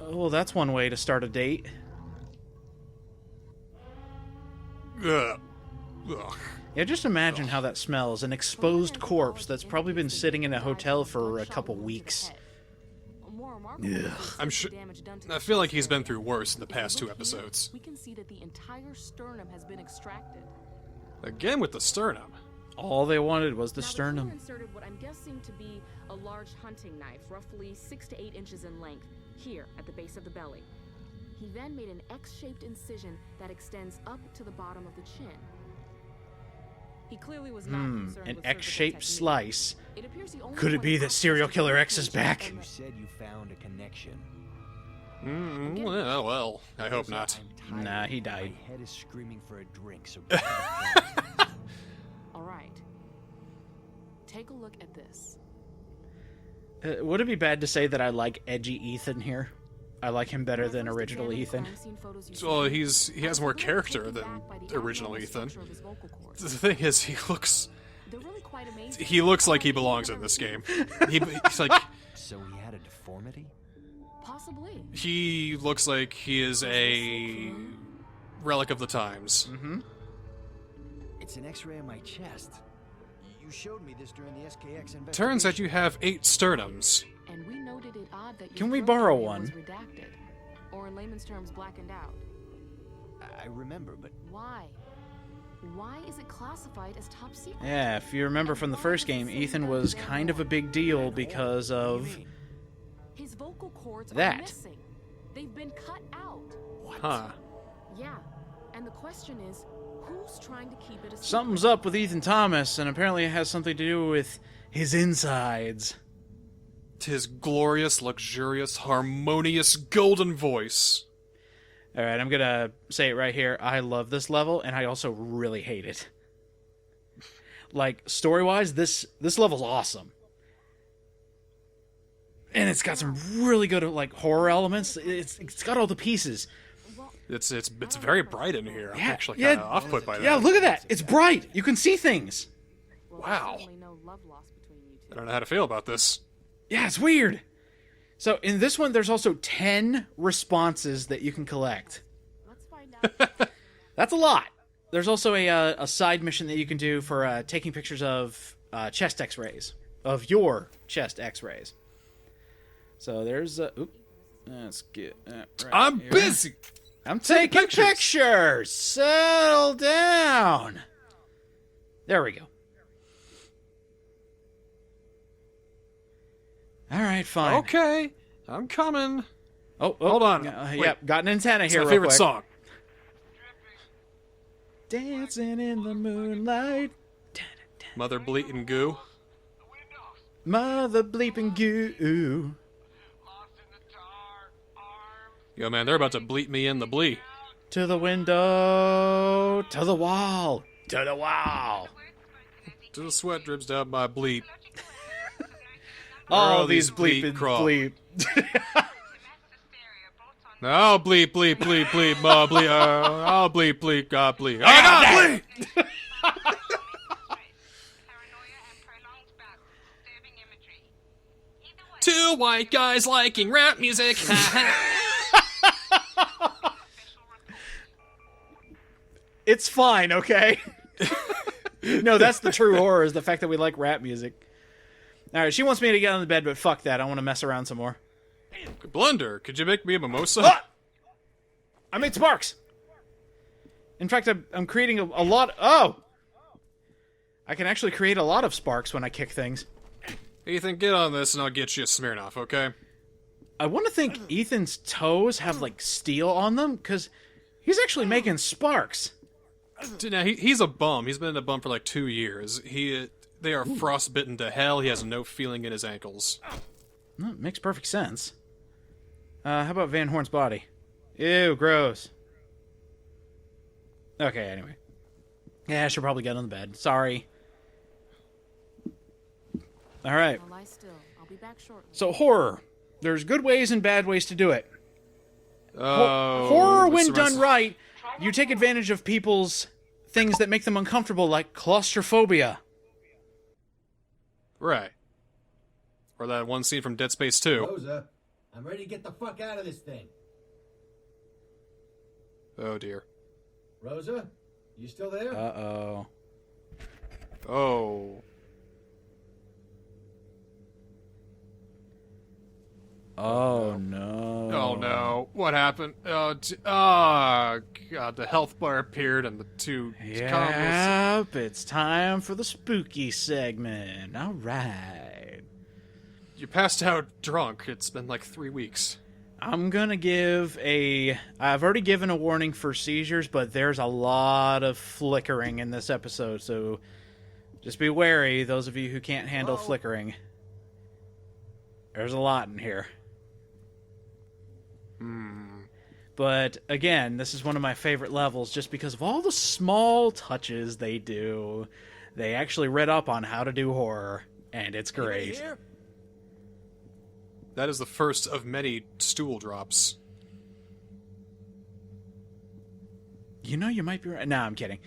Oh, that's one way to start a date. Ugh. Ugh. Yeah, just imagine how that smells. An exposed corpse that's probably been sitting in a hotel for a couple weeks. Ugh. I'm sure. I feel like he's been through worse in the past 2 episodes. We can see that the entire sternum has been extracted. Again with the sternum. All they wanted was the Now, sternum. The killer inserted what I'm guessing to be a large hunting knife, roughly 6 to 8 inches in length, here at the base of the belly. He then made an X-shaped incision that extends up to the bottom of the chin. He clearly was not concerned An with X-shaped surgical slice. technique. It appears the only Could it one be who that serial processed killer the X is back? information You said you found a connection. Well, I hope not. I'm tired. Nah, he died. My head is screaming for a drink, so get to the point. All right. Take a look at this. Would it be bad to say that I like edgy Ethan here? I like him better than Reference to original family Ethan. crime scene photos you Well, sent he has more character taken than back by the original abnormal Ethan. structure of his vocal cords. The thing is, he looks They're really quite amazing. like he belongs in this game. He's like, So he had a deformity? Possibly. he looks like he is a relic of the times. Mm-hmm. It's an X-ray of my chest. You showed me this during the SKX investigation. Turns out you have 8 sternums. And we noted it odd that your Can we throat borrow area one? was redacted, or in layman's terms, blackened out. I remember, but Why? Why is it classified as top secret? Yeah, if you remember from the first game, Ethan was kind of a big deal because what do of... you mean? His vocal cords are That. missing. They've been cut out. Huh. Yeah. And the question is, who's trying to keep it a secret? Something's up with Ethan Thomas, and apparently it has something to do with his insides. His glorious, luxurious, harmonious, golden voice. Alright, I'm gonna say it right here. I love this level, and I also really hate it. Like, story-wise, this level's awesome. And it's got some really good, like, horror elements. It's got all the pieces. It's very bright in here. I'm Yeah, actually yeah. kind of off-put by that. Yeah, look at that! It's bright! You can see things! Well, Wow. there's certainly no love lost between you I two. don't know how to feel about this. Yeah, it's weird. So in this one, there's also 10 responses that you can collect. Let's find out. That's a lot. There's also a side mission that you can do for taking pictures of chest X-rays, of your chest X-rays. So there's let's get right I'm here. busy. I'm taking pictures. pictures. Settle down. There we go. All right, fine. Okay, I'm coming. Oh, Hold on. Yep, Wait. got an antenna It's here. my real favorite quick. song. Dancing in the moonlight. Mother bleating goo. Mother bleeping goo. Yo, man, they're about to bleep me in the blee. To the window. To the wall. To the wall. To the sweat drips down my bleep. All all these these bleep bleeping crawl? bleep. Oh, bleep, bleep, bleep, bleep, bleep, oh, bleep, bleep, God, bleep. Oh, God, bleep! Two white guys liking rap music. It's fine, okay? No, that's the true horror, is the fact that we like rap music. Alright, she wants me to get on the bed, but fuck that. I want to mess around some more. Blunder, could you make me a mimosa? Ah! I made sparks! In fact, I'm creating a lot... Oh! I can actually create a lot of sparks when I kick things. Ethan, get on this and I'll get you a Smirnoff, okay? I want to think Ethan's toes have, like, steel on them, because he's actually making sparks. Dude, now, he's a bum. He's been a bum for like 2 years. They are frostbitten to hell. He has no feeling in his ankles. Well, makes perfect sense. How about Van Horn's body? Ew, gross. Okay, anyway. Yeah, I should probably get on the bed. Sorry. Alright, Now lie still. I'll be back shortly. so horror. There's good ways and bad ways to do it. Oh, Horror, what's when the done rest- right, you take advantage of people's things that make them uncomfortable, like claustrophobia. Right. Or that one scene from Dead Space 2. Rosa, I'm ready to get the fuck out of this thing. Oh dear. Rosa, you still there? Uh-oh. Oh. Oh, no. Oh no. What happened? Oh, God. The health bar appeared and the two Yep, it's time for the spooky segment. All right. You passed out drunk. It's been like 3 weeks. I'm gonna give I've already given a warning for seizures, but there's a lot of flickering in this episode, so just be wary, those of you who can't handle flickering. There's a lot in here. But again, this is one of my favorite levels just because of all the small touches they do. They actually read up on how to do horror, and it's great. Here? That is the first of many stool drops. You know, you might be right. Nah, I'm kidding.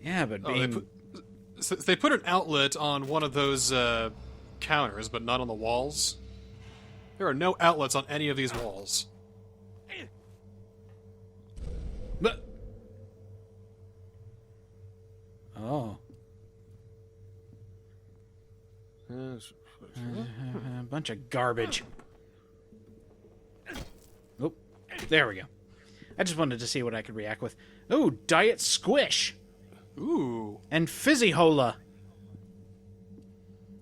Yeah, but being... They put an outlet on one of those counters, but not on the walls. There are no outlets on any of these walls. But... Oh. A bunch of garbage. Oh, there we go. I just wanted to see what I could react with. Ooh, Diet Squish. Ooh. And Fizzy Hola.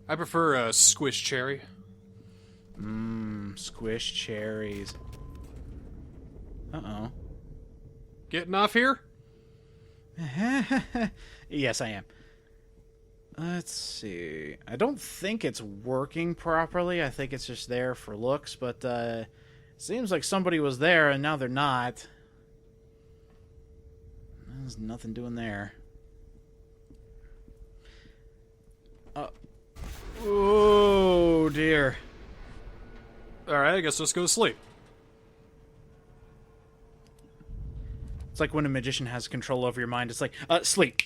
I prefer Squish Cherry. Squish cherries. Uh-oh. Getting off here? Yes, I am. Let's see. I don't think it's working properly. I think it's just there for looks, but it seems like somebody was there and now they're not. There's nothing doing there. Oh, dear. Alright, I guess let's go to sleep. It's like when a magician has control over your mind. It's like, sleep.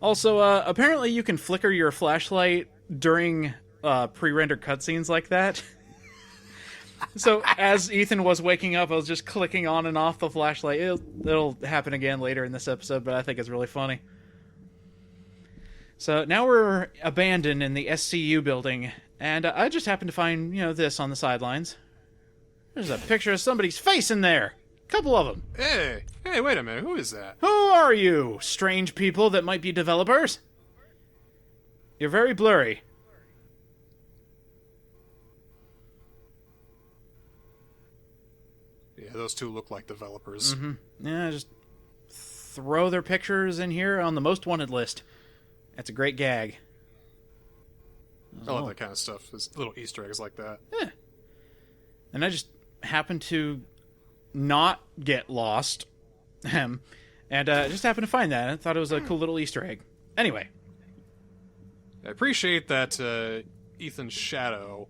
Also, apparently you can flicker your flashlight during pre-rendered cutscenes like that. So as Ethan was waking up, I was just clicking on and off the flashlight. It'll happen again later in this episode, but I think it's really funny. So now we're abandoned in the SCU building, and I just happened to find, this on the sidelines. There's a picture of somebody's face in there. Couple of them. Hey, wait a minute. Who is that? Who are you, strange people that might be developers? You're very blurry. Yeah, those two look like developers. Yeah, just throw their pictures in here on the most wanted list. That's a great gag. I love that kind of stuff. There's little Easter eggs like that. Yeah. And I just happened to not get lost. And just happened to find that. I thought it was a cool little Easter egg. Anyway. I appreciate that Ethan's shadow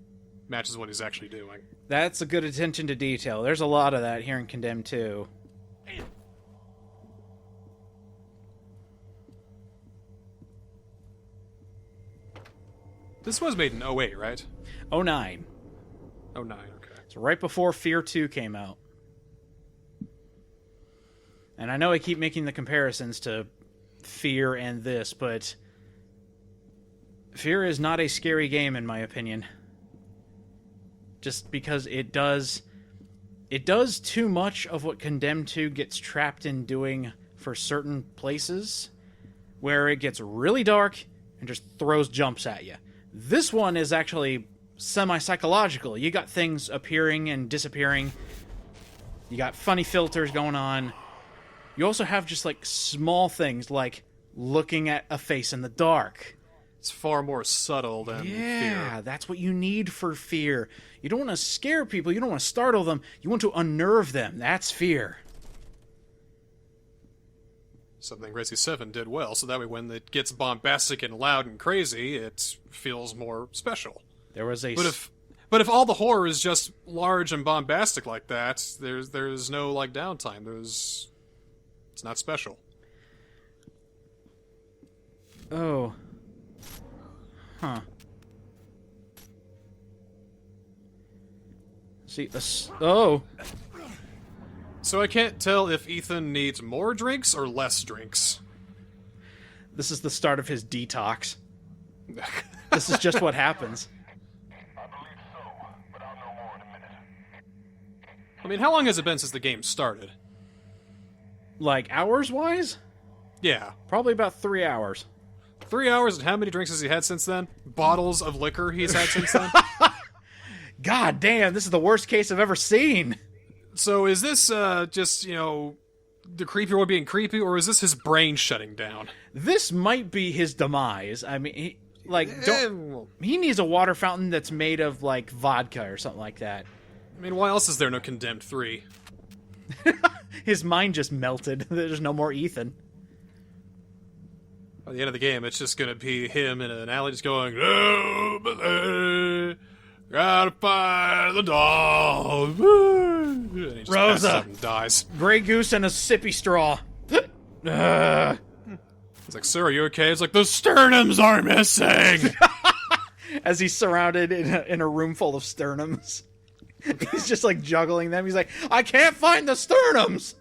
matches what he's actually doing. That's a good attention to detail. There's a lot of that here in Condemned 2. This was made in 08, right? 09. 09, okay. So right before Fear 2 came out. And I know I keep making the comparisons to Fear and this, but Fear is not a scary game in my opinion. Just because it does too much of what Condemned 2 gets trapped in doing for certain places, where it gets really dark and just throws jumps at you. This one is actually semi-psychological. You got things appearing and disappearing. You got funny filters going on. You also have just like small things like looking at a face in the dark. It's far more subtle than Fear. Yeah, that's what you need for Fear. You don't want to scare people. You don't want to startle them. You want to unnerve them. That's Fear. Something Resi 7 did well, so that way when it gets bombastic and loud and crazy, it feels more special. There was a... But if all the horror is just large and bombastic like that, there's no like downtime. It's not special. Oh. Huh. See, oh. So I can't tell if Ethan needs more drinks or less drinks. This is the start of his detox. This is just what happens. I mean, how long has it been since the game started? Like, hours-wise? Yeah. Probably about 3 hours. 3 hours, and how many drinks has he had since then? Bottles of liquor he's had since then? God damn, this is the worst case I've ever seen. So is this just, you know, the creepy one being creepy, or is this his brain shutting down? This might be his demise. I mean, he needs a water fountain that's made of, like, vodka or something like that. I mean, why else is there no Condemned 3? His mind just melted. There's no more Ethan. By the end of the game, it's just gonna be him in an alley just going, "Oh, but gotta find the dog." And he just passes out and dies. Grey Goose and a sippy straw. He's like, "Sir, are you okay?" It's like, "The sternums are missing!" As he's surrounded in a room full of sternums. He's just, like, juggling them. He's like, I can't find the sternums!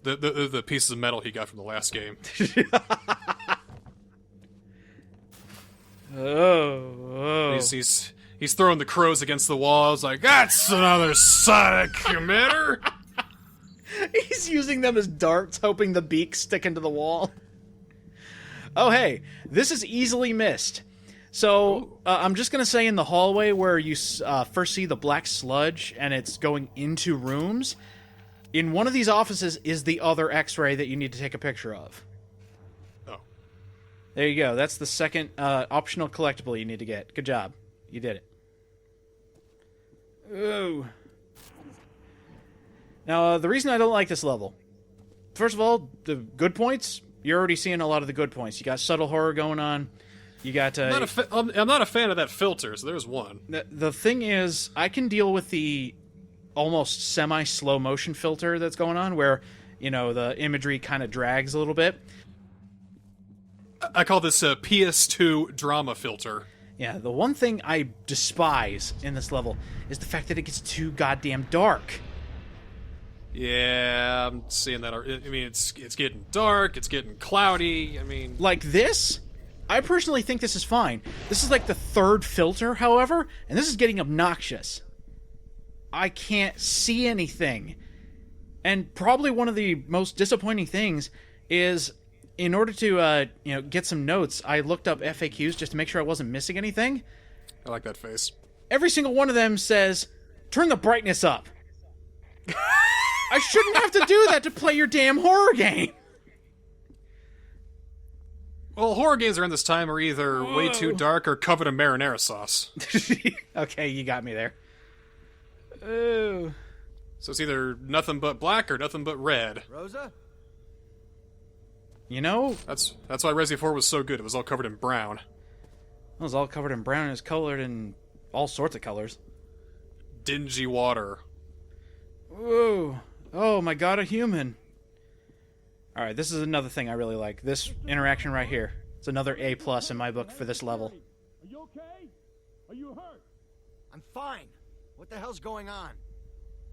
The pieces of metal he got from the last game. Oh. He's throwing the crows against the wall. It's like, that's another Sonic emitter! He's using them as darts, hoping the beaks stick into the wall. Oh, hey, this is easily missed. So, I'm just going to say in the hallway where you first see the black sludge and it's going into rooms, in one of these offices is the other X-ray that you need to take a picture of. Oh. There you go. That's the second optional collectible you need to get. Good job. You did it. Ooh. Now, the reason I don't like this level, first of all, the good points, you're already seeing a lot of the good points. You got subtle horror going on. You got... I'm not a fan of that filter, so there's one. The thing is, I can deal with the almost semi-slow motion filter that's going on, where, you know, the imagery kind of drags a little bit. I call this a PS2 drama filter. Yeah, the one thing I despise in this level is the fact that it gets too goddamn dark. Yeah, I'm seeing that. I mean, it's getting dark, it's getting cloudy, I mean... Like this, I personally think this is fine. This is like the third filter, however, and this is getting obnoxious. I can't see anything. And probably one of the most disappointing things is, in order to get some notes, I looked up FAQs just to make sure I wasn't missing anything. I like that face. Every single one of them says, turn the brightness up. I shouldn't have to do that to play your damn horror game. Well, horror games around this time are either way too dark or covered in marinara sauce. Okay, you got me there. Oh. So it's either nothing but black or nothing but red. Rosa? You know, That's why Resi 4 was so good. It was all covered in brown. it was all covered in brown and it's colored in all sorts of colors. Dingy water. Whoa. Oh my god, a human. Alright, this is another thing I really like. This interaction right here. It's another A+ in my book for this level. Are you okay? Are you hurt? I'm fine. What the hell's going on?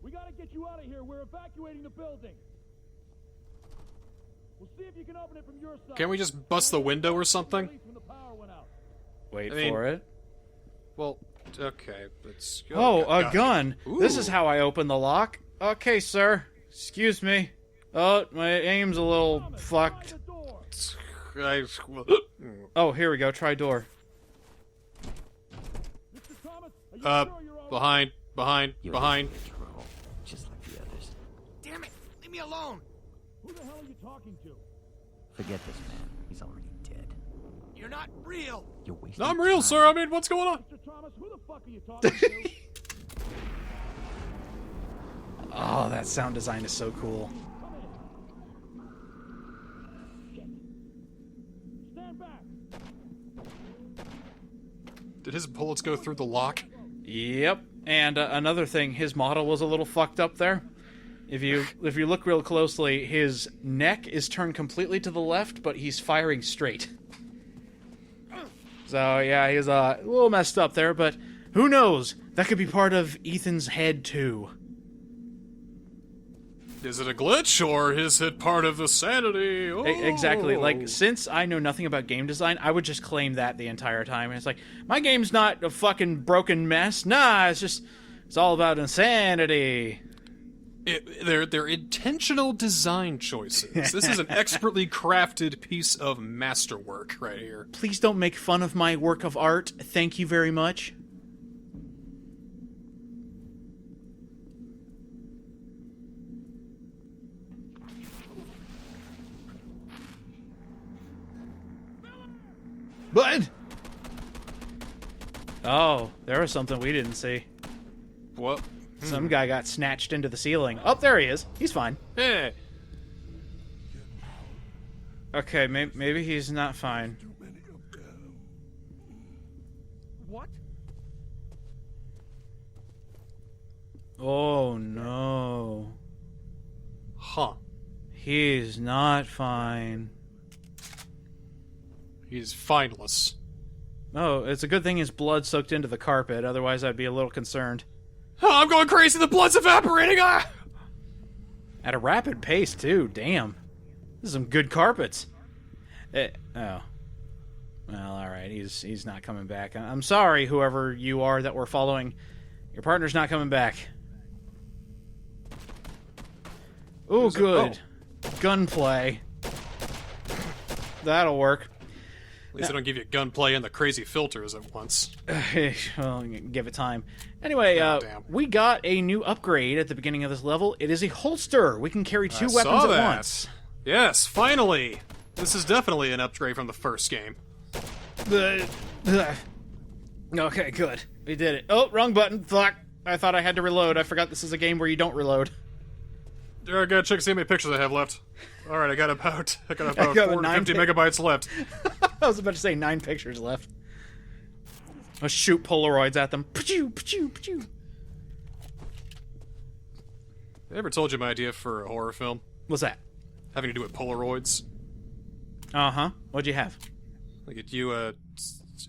We gotta get you out of here. We're evacuating the building. We'll see if you can open it from your side. Can't we just bust the window or something? When the power went out. Wait I mean- for it. Well, okay, let's go. Oh, a God. gun. This Ooh. is how I open the lock. Okay, sir. Excuse me. Oh, my aim's a little fucked. The door. Oh, here we go. Try door. Mr. Thomas, are you sure you're all right? behind. Control, just like the others. Damn it! Leave me alone! Who the hell are you talking to? Forget this man. He's already dead. You're not real! You're wasting No, I'm real, time. sir. I mean, what's going on? Mr. Thomas, who the fuck are you talking to? Oh, that sound design is so cool. Come in. Shit. Stand back. Did his bullets go through the lock? Yep. And another thing, his model was a little fucked up there. If you look real closely, his neck is turned completely to the left, but he's firing straight. So yeah, he's a little messed up there, but who knows? That could be part of Ethan's head too. Is it a glitch, or is it part of the sanity? Oh. Exactly. Like, since I know nothing about game design, I would just claim that the entire time. And it's like, my game's not a fucking broken mess. Nah, it's all about insanity. They're intentional design choices. This is an expertly crafted piece of masterwork right here. Please don't make fun of my work of art. Thank you very much. What? Oh, there was something we didn't see. What? Some guy got snatched into the ceiling. Oh, there he is. He's fine. Hey. Okay, maybe he's not fine. What? Oh, no. Huh. He's not fine. He's fineless. Oh, it's a good thing his blood soaked into the carpet, otherwise I'd be a little concerned. Oh, I'm going crazy! The blood's evaporating! Ah! At a rapid pace, too. Damn. This is some good carpets. Oh. Well, alright. He's not coming back. I'm sorry, whoever you are that we're following. Your partner's not coming back. Ooh, good. Gunplay. That'll work. At least they don't give you gunplay and the crazy filters at once. Well, give it time. Anyway, Damn. we got a new upgrade at the beginning of this level. It is a holster. We can carry two weapons at once. Yes, finally! This is definitely an upgrade from the first game. Okay, good. We did it. Oh, wrong button. Fuck. I thought I had to reload. I forgot this is a game where you don't reload. I gotta check see how many pictures I have left. Alright, I got about I 450 megabytes left. I was about to say 9 pictures left. I'll shoot Polaroids at them. Pachoo, pachoo, pachoo. I ever told you my idea for a horror film? What's that? Having to do with Polaroids. Uh-huh. What'd you have? Like,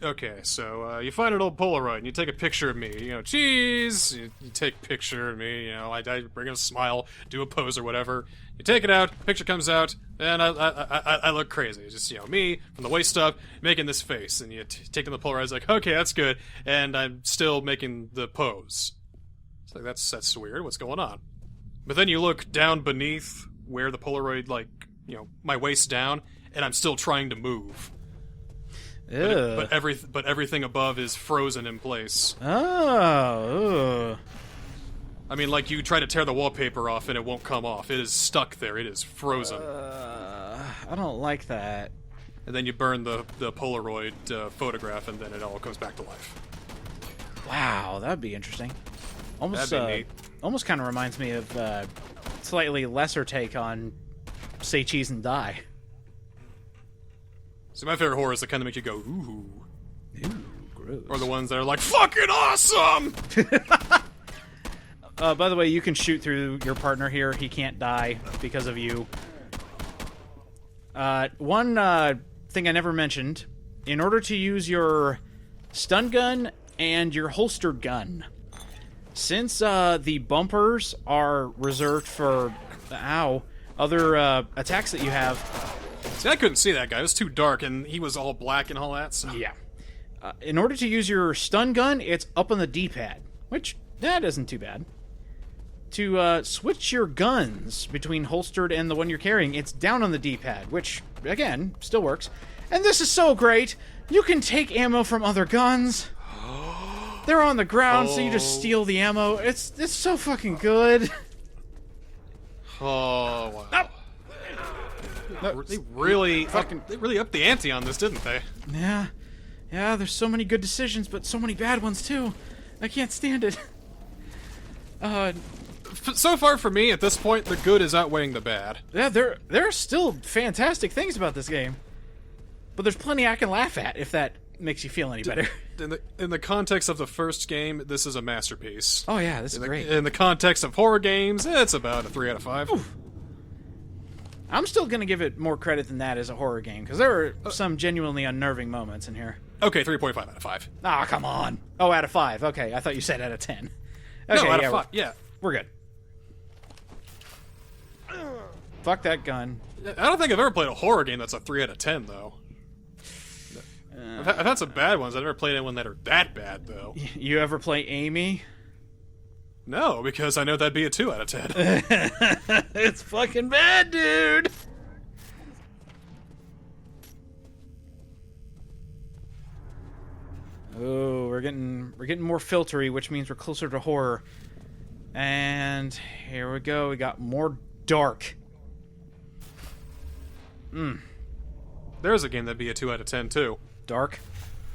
okay, so, you find an old Polaroid, and you take a picture of me, cheese! You take a picture of me, I bring a smile, do a pose or whatever. You take it out, picture comes out, and I look crazy. It's just, me, from the waist up, making this face, and you take the Polaroid, it's like, okay, that's good, and I'm still making the pose. It's like, that's weird, what's going on? But then you look down beneath where the Polaroid, my waist down, and I'm still trying to move. But everything above is frozen in place. Oh. I mean, like you try to tear the wallpaper off and it won't come off. It is stuck there. It is frozen. I don't like that. And then you burn the Polaroid photograph, and then it all comes back to life. Wow, that'd be interesting. Almost, That'd be neat. Almost kind of reminds me of slightly lesser take on Say Cheese and Die. So my favorite horror is the kind that make you go, ooh. Ooh, gross. Or the ones that are like, fucking awesome! By the way, you can shoot through your partner here. He can't die because of you. One thing I never mentioned. In order to use your stun gun and your holster gun, since the bumpers are reserved for, other attacks that you have... See, I couldn't see that guy. It was too dark, and he was all black and all that, so... Yeah. In order to use your stun gun, it's up on the D-pad, which, that isn't too bad. To switch your guns between holstered and the one you're carrying, it's down on the D-pad, which, again, still works. And this is so great! You can take ammo from other guns. They're on the ground, so you just steal the ammo. It's so fucking good. Oh, wow. Oh. They really upped the ante on this, didn't they? Yeah, there's so many good decisions, but so many bad ones, too. I can't stand it. So far for me, at this point, the good is outweighing the bad. Yeah, there are still fantastic things about this game. But there's plenty I can laugh at, if that makes you feel any better. In the context of the first game, this is a masterpiece. Oh yeah, this is great. In the context of horror games, it's about a 3 out of 5. Oof. I'm still gonna give it more credit than that as a horror game, because there are some genuinely unnerving moments in here. Okay, 3.5 out of 5. Ah, come on. Oh, out of 5. Okay, I thought you said out of 10. Okay, No, out of 5. Yeah. We're good. Fuck that gun. I don't think I've ever played a horror game that's a 3 out of 10, though. I've had some bad ones. I've never played anyone that are that bad, though. You ever play Amy? No, because I know that'd be a 2 out of 10. It's fucking bad, dude! Oh, we're getting more filtery, which means we're closer to horror. And here we go. We got more dark. There's a game that'd be a 2 out of 10, too. Dark?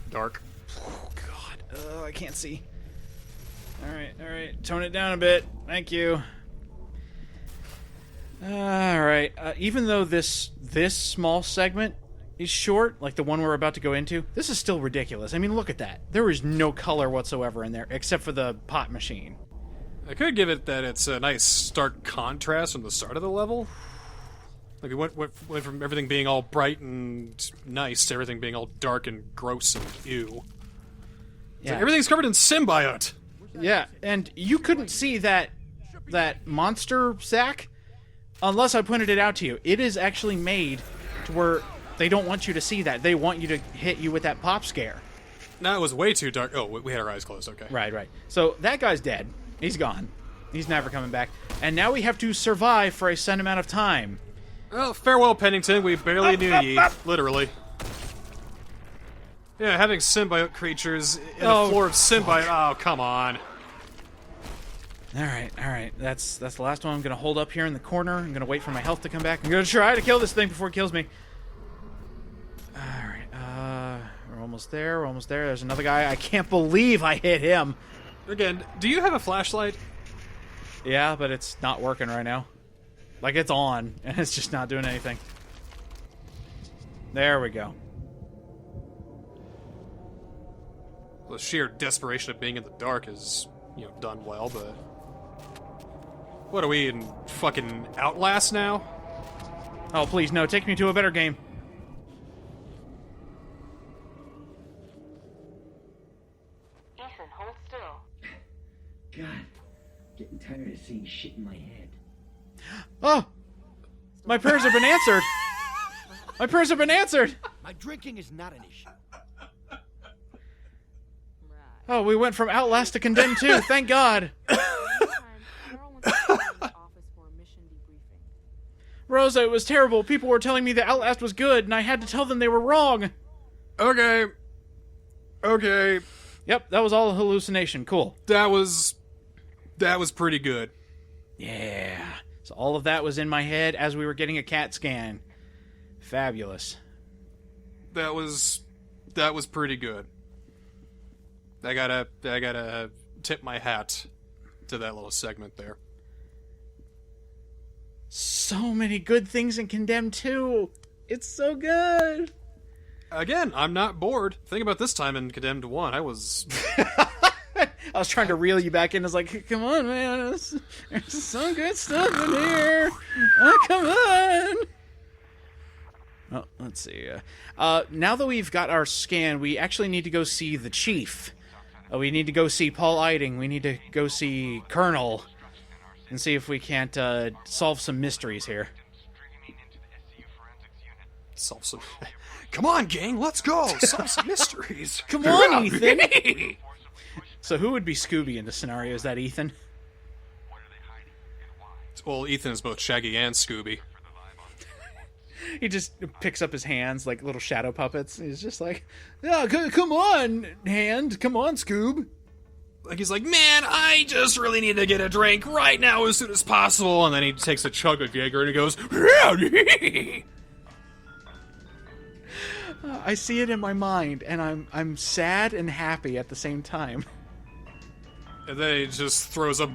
Dark. Oh, God. Oh, I can't see. Alright. Tone it down a bit. Thank you. Alright. Even though this small segment is short, like the one we're about to go into, this is still ridiculous. I mean, look at that. There is no color whatsoever in there, except for the pot machine. I could give it that it's a nice stark contrast from the start of the level. Like, we went from everything being all bright and nice to everything being all dark and gross and ew. Yeah. Like, everything's covered in symbiote! Yeah, and you couldn't see that monster sack unless I pointed it out to you. It is actually made to where they don't want you to see that. They want you to hit you with that pop scare. No, it was way too dark. Oh, we had our eyes closed, okay. Right. So that guy's dead. He's gone. He's never coming back. And now we have to survive for a set amount of time. Well, farewell, Pennington. We barely knew ye. Literally. Yeah, having symbiote creatures in a floor of symbiote. Oh, come on. All right. That's the last one. I'm going to hold up here in the corner. I'm going to wait for my health to come back. I'm going to try to kill this thing before it kills me. All right. We're almost there. There's another guy. I can't believe I hit him. Again, do you have a flashlight? Yeah, but it's not working right now. Like, it's on, and it's just not doing anything. There we go. The sheer desperation of being in the dark is, done well, but... What are we, in fucking Outlast now? Oh, please, no. Take me to a better game. Ethan, hold still. God, getting tired of seeing shit in my head. Oh! My prayers have been answered! My prayers have been answered! My drinking is not an issue. Oh, we went from Outlast to Condemned 2, thank God! Rosa, it was terrible. People were telling me that Outlast was good, and I had to tell them they were wrong. Okay. Yep, that was all a hallucination. Cool. That was pretty good. Yeah. So all of that was in my head as we were getting a CAT scan. Fabulous. That was pretty good. I gotta tip my hat to that little segment there. So many good things in Condemned 2. It's so good. Again, I'm not bored. Think about this time in Condemned 1. I was trying to reel you back in. I was like, come on, man. There's some good stuff in here. Oh, come on. Oh, let's see. Now that we've got our scan, we actually need to go see the Chief. We need to go see Paul Eiding. We need to go see Colonel. And see if we can't solve some mysteries here. Solve some... Come on, gang, let's go! Solve some mysteries! Come on, Ethan! So who would be Scooby in this scenario? Is that Ethan? Well, Ethan is both Shaggy and Scooby. He just picks up his hands like little shadow puppets. He's just like, "Yeah, come on, hand. Come on, Scoob." Like, he's like, man, I just really need to get a drink right now as soon as possible. And then he takes a chug of Jaeger and he goes, "Howdy!" I see it in my mind, and I'm sad and happy at the same time. And then he just throws up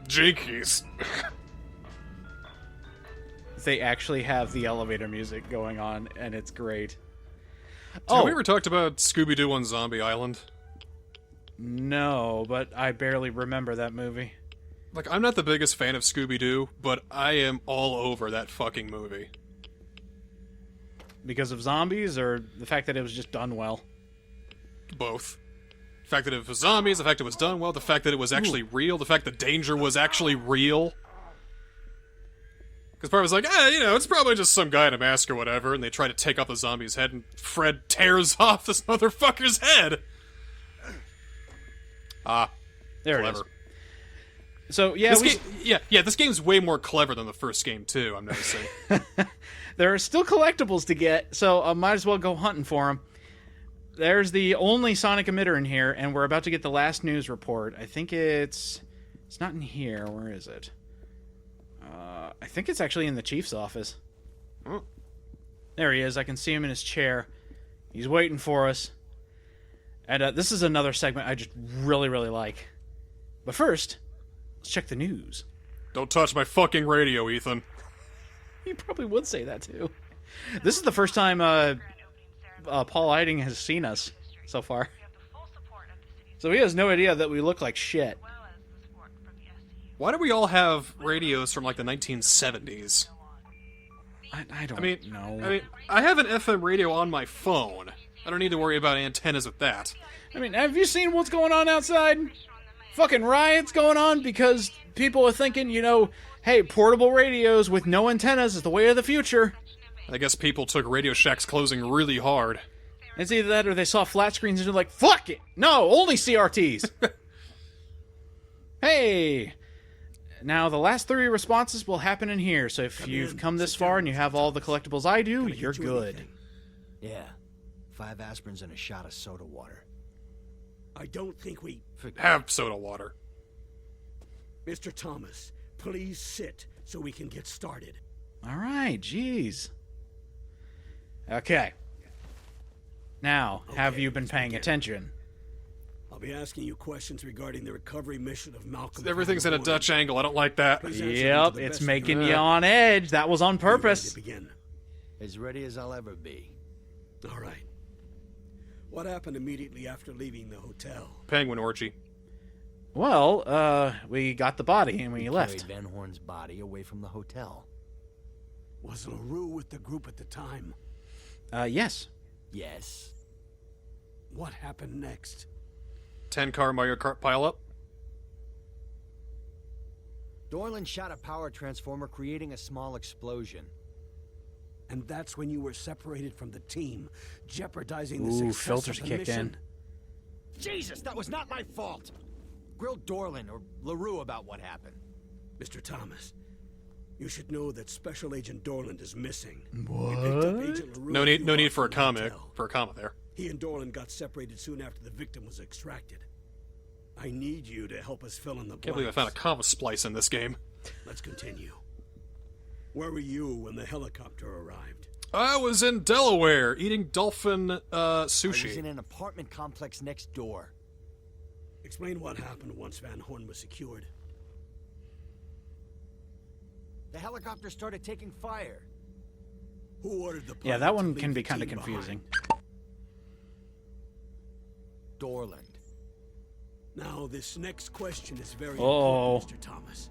Jinkies. They actually have the elevator music going on, and it's great. Have we ever talked about Scooby-Doo on Zombie Island? No, but I barely remember that movie. Like, I'm not the biggest fan of Scooby-Doo, but I am all over that fucking movie. Because of zombies, or the fact that it was just done well? Both. The fact that it was zombies, the fact it was done well, the fact that it was actually real, the fact that danger was actually real. Because part was like, it's probably just some guy in a mask or whatever, and they try to take off the zombie's head, and Fred tears off this motherfucker's head! There clever. it is. So, yeah, this game's way more clever than the first game, too, I'm noticing. There are still collectibles to get, so I might as well go hunting for them. There's the only sonic emitter in here, and we're about to get the last news report. I think it's not in here. Where is it? I think it's actually in the chief's office. Oh. There he is. I can see him in his chair. He's waiting for us. And this is another segment I just really, really like. But first, let's check the news. Don't touch my fucking radio, Ethan. You probably would say that, too. This is the first time Paul Eiding has seen us so far. So he has no idea that we look like shit. Why do we all have radios from, like, the 1970s? I don't know. I have an FM radio on my phone. I don't need to worry about antennas with that. I mean, have you seen what's going on outside? Fucking riots going on because people are thinking, hey, portable radios with no antennas is the way of the future. I guess people took Radio Shacks closing really hard. It's either that or they saw flat screens and they're like, fuck it! No, only CRTs! Hey! Now, the last 3 responses will happen in here, so if you've come this far and you have all the collectibles I do, you're good. Yeah. 5 aspirins and a shot of soda water. I don't think we... Have soda water. Mr. Thomas, please sit so we can get started. Alright, jeez. Okay. Now, have you been paying attention? I'll be asking you questions regarding the recovery mission of Malcolm. Everything's in a Dutch angle. I don't like that. Yep, it's making you on edge. That was on purpose. Begin. As ready as I'll ever be. All right. What happened immediately after leaving the hotel? Penguin orgy. Well, we got the body and we left. Carried Van Horn's body away from the hotel. Was LaRue with the group at the time? Yes. Yes. What happened next? 10-car Mario Kart pileup. Dorland shot a power transformer, creating a small explosion. And that's when you were separated from the team, jeopardizing the success filters of the kicked mission. in. Jesus, that was not my fault! Grill Dorland or LaRue about what happened. Mr. Thomas, you should know that Special Agent Dorland is missing. What? We picked up Agent LaRue No a few need hours for a from the comment. hotel. For a comment there. He and Dorland got separated soon after the victim was extracted. I need you to help us fill in the blanks. Can't believe I found a comma splice in this game. Let's continue. Where were you when the helicopter arrived? I was in Delaware eating dolphin I was sushi. in an apartment complex next door. Explain what happened once Van Horn was secured. The helicopter started taking fire. Who ordered the pilot Yeah, that to one leave can be the kind of team confusing. behind? Dorland. Now, this next question is very Uh-oh. important, Mr. Thomas.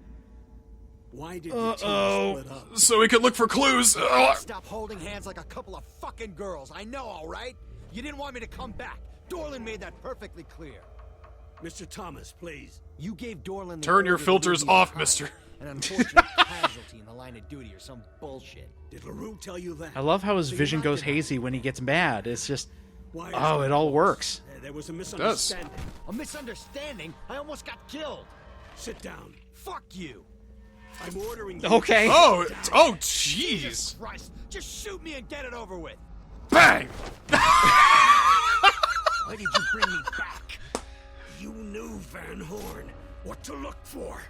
Why did the team split up? So we could look for clues. Stop holding hands like a couple of fucking girls. I know, all right? You didn't want me to come back. Dorland made that perfectly clear. Mr. Thomas, please. You gave Dorland the Turn your order to filters leave off, behind. mister. An unfortunate casualty in the line of duty or some bullshit. Did LaRue tell you that? I love how his So you vision goes lied to hazy when he gets mad. It's just, Why is oh, that? it all works. There was a misunderstanding. A misunderstanding? I almost got killed. Sit down. Fuck you. I'm ordering you. Okay. Oh, jeez. Christ, just shoot me and get it over with. Bang! Why did you bring me back? You knew Van Horn. What to look for.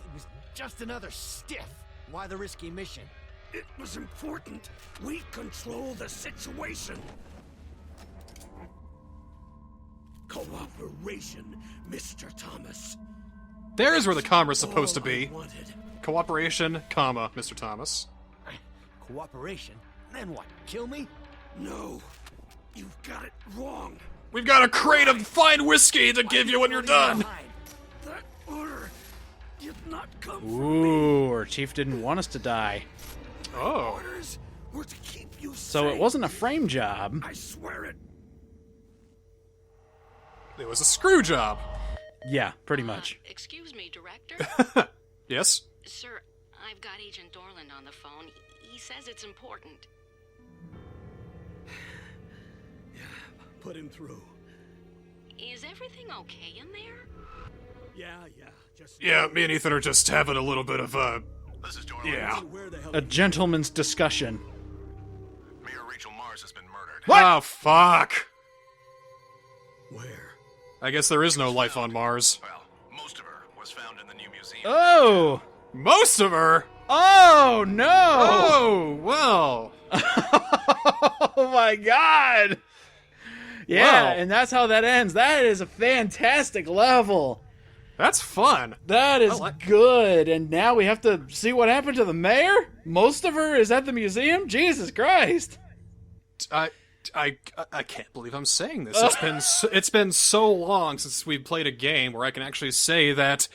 He was just another stiff. Why the risky mission? It was important. We control the situation. Cooperation, Mr. Thomas. There's where the comma's supposed to All I be. wanted. Cooperation, comma, Mr. Thomas. Cooperation? Then what? Kill me? No, you've got it wrong. We've got a crate of fine whiskey to give you when you're done. That order did not come from me. Ooh, our chief didn't want us to die. Oh. Orders were to keep you So it safe. wasn't a frame job. I swear it. It was a screw job. Yeah, pretty much. Excuse me, Director? Yes? Sir, I've got Agent Dorland on the phone. He says it's important. Put him through. Is everything okay in there? Yeah, just... Yeah, me and Ethan are just having a little bit of a... This is Dorland. Yeah. Where the hell A gentleman's discussion. Mayor Rachel Mars has been murdered. Oh, fuck. Where? I guess there is no life on Mars. Well, most of her was found in the new museum. Oh! Most of her? Oh, no! Oh, well. Oh, my God! Yeah, Wow. and that's how that ends. That is a fantastic level. That's fun. That is I like- good. And now we have to see what happened to the mayor? Most of her is at the museum? Jesus Christ. I can't believe I'm saying this. It's been so long since we played a game where I can actually say that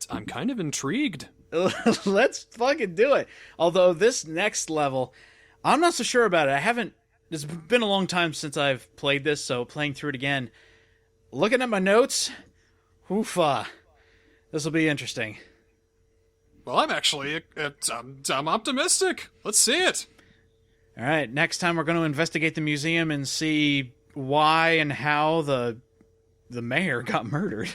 I'm kind of intrigued. Let's fucking do it. Although this next level, I'm not so sure about it. It's been a long time since I've played this, so playing through it again, looking at my notes, oofa, this will be interesting. Well, I'm actually I'm optimistic. Let's see it. All right, next time we're going to investigate the museum and see why and how the mayor got murdered.